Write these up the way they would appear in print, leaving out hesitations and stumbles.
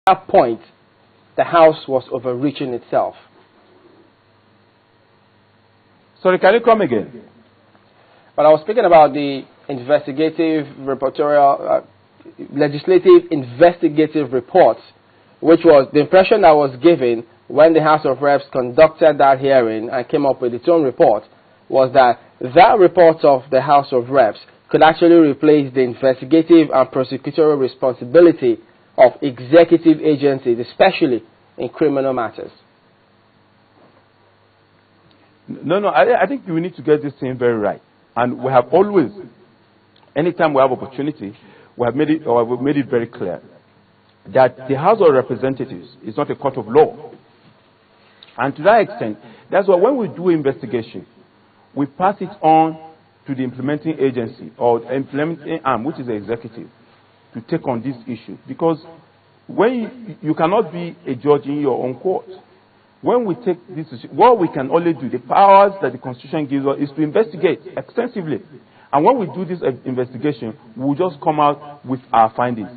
At that point, the House was overreaching itself. Sorry, can you come again? But I was speaking about the legislative investigative reports, which was the impression that was given when the House of Reps conducted that hearing and came up with its own report, was that that report of the House of Reps could actually replace the investigative and prosecutorial responsibility of executive agencies, especially in criminal matters. No, I think we need to get this thing very right. And we have always, anytime we have opportunity, we have made it very clear that the House of Representatives is not a court of law. And to that extent, that's why when we do investigation, we pass it on to the implementing agency or implementing arm, which is the executive, to take on this issue. Because when you cannot be a judge in your own court. When we take this issue, what we can only do, the powers that the Constitution gives us, is to investigate extensively. And when we do this investigation, we'll just come out with our findings.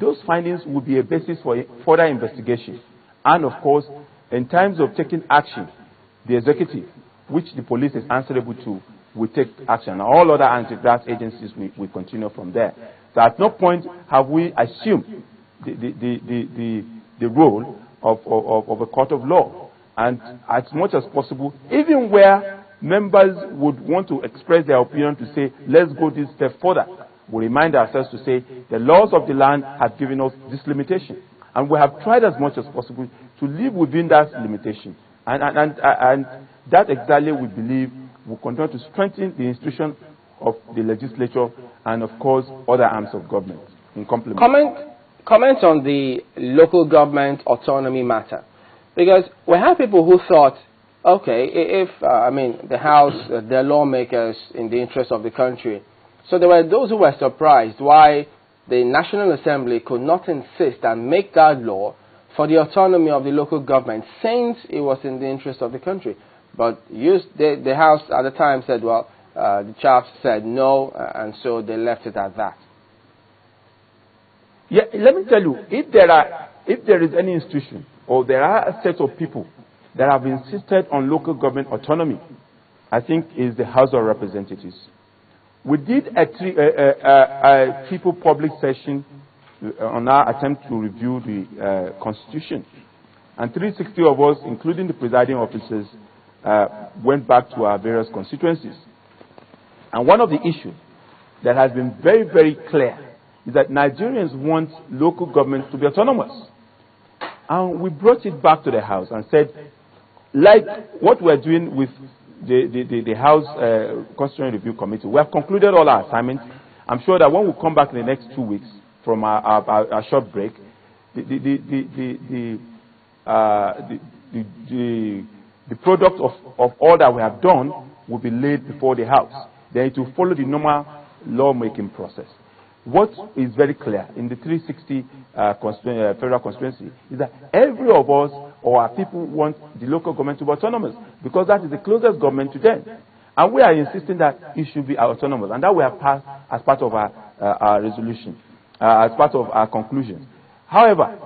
Those findings will be a basis for further investigation. And of course, in times of taking action, the executive, which the police is answerable to, will take action. And all other anti-graft agencies will continue from there. So at no point have we assumed the role of a court of law. And as much as possible, even where members would want to express their opinion to say, let's go this step further, we remind ourselves to say, the laws of the land have given us this limitation. And we have tried as much as possible to live within that limitation. And that exactly, we believe, will continue to strengthen the institution of the legislature and, of course, other arms of government in complement. Comment on the local government autonomy matter. Because we have people who thought, okay, if, the House, they're lawmakers in the interest of the country. So there were those who were surprised why the National Assembly could not insist and make that law for the autonomy of the local government, since it was in the interest of the country. But the House at the time said, well, the chaps said no, and so they left it at that. Yeah, let me tell you, if there is any institution, or there are a set of people that have insisted on local government autonomy, I think is the House of Representatives. We did a triple public session on our attempt to review the Constitution. And 360 of us, including the presiding officers, went back to our various constituencies. And one of the issues that has been very, very clear is that Nigerians want local governments to be autonomous. And we brought it back to the House and said, like what we're doing with the House Constitutional Review Committee, we have concluded all our assignments. I'm sure that when we come back in the next 2 weeks from our short break, the product of all that we have done will be laid before the House. Then it will follow the normal lawmaking process. What is very clear in the 360 federal constituency is that every of us or our people want the local government to be autonomous, because that is the closest government to them. And we are insisting that it should be autonomous, and that we have passed as part of our resolution, as part of our conclusions. However,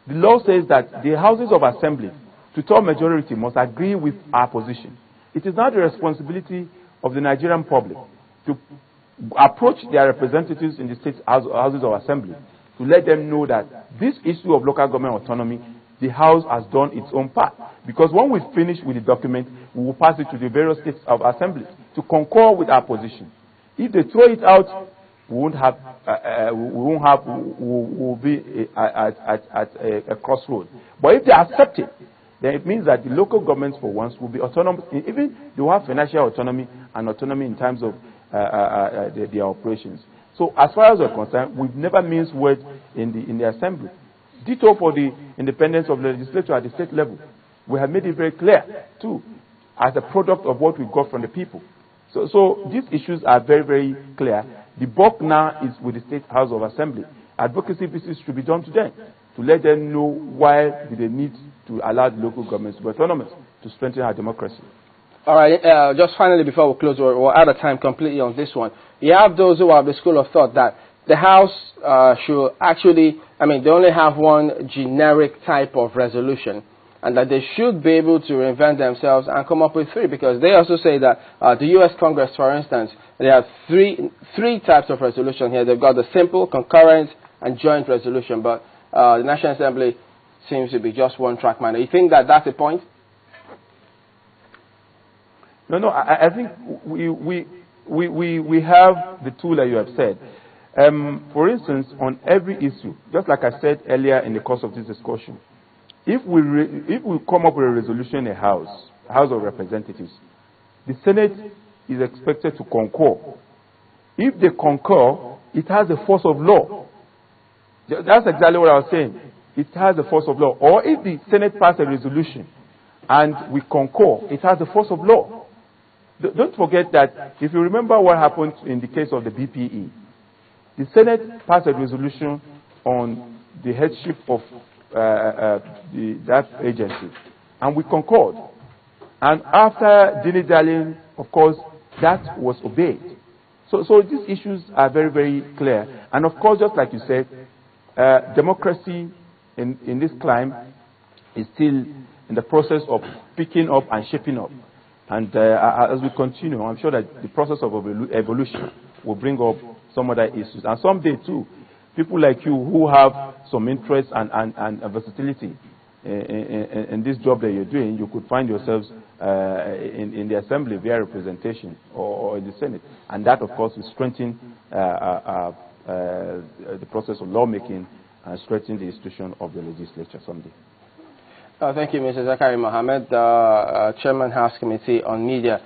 the law says that the houses of assembly, to top majority, must agree with our position. It is now the responsibility of the Nigerian public to approach their representatives in the state houses of assembly to let them know that this issue of local government autonomy, the House has done its own part. Because when we finish with the document, we will pass it to the various states of assembly to concur with our position. If they throw it out, we will be at a crossroad. But if they accept it, then it means that the local governments for once will be autonomous. Even they will have financial autonomy and autonomy in terms of their operations. So as far as we're concerned, we've never minced words in the assembly. Ditto for the independence of the legislature at the state level. We have made it very clear, too, as a product of what we got from the people. So these issues are very, very clear. The bulk now is with the State House of Assembly. Advocacy pieces should be done to them, to let them know why do they need to allow the local governments to be autonomous, to strengthen our democracy. All right, just finally before we close, we're out of time completely on this one. You have those who have the school of thought that the House should actually, I mean, they only have one generic type of resolution, and that they should be able to reinvent themselves and come up with three, because they also say that the U.S. Congress, for instance, they have three types of resolution here. They've got the simple, concurrent, and joint resolution, but the National Assembly seems to be just one-track mind. You think that that's the point? No, I think we have the tool that you have said. For instance, on every issue, just like I said earlier in the course of this discussion, if we come up with a resolution in the House of Representatives, the Senate is expected to concur. If they concur, it has the force of law. That's exactly what I was saying. It has the force of law. Or if the Senate passes a resolution and we concur, it has the force of law. Don't forget that if you remember what happened in the case of the BPE, the Senate passed a resolution on the headship of that agency, and we concurred. And after dilly-dallying, of course, that was obeyed. So these issues are very, very clear. And of course, just like you said, democracy in this climb is still in the process of picking up and shaping up. And as we continue, I'm sure that the process of evolution will bring up some other issues. And someday, too, people like you who have some interest and versatility in this job that you're doing, you could find yourselves in the Assembly via representation or in the Senate. And that, of course, will strengthen the process of lawmaking and strengthen the institution of the legislature someday. Thank you, Mr. Zakari Mohammed, Chairman House Committee on Media.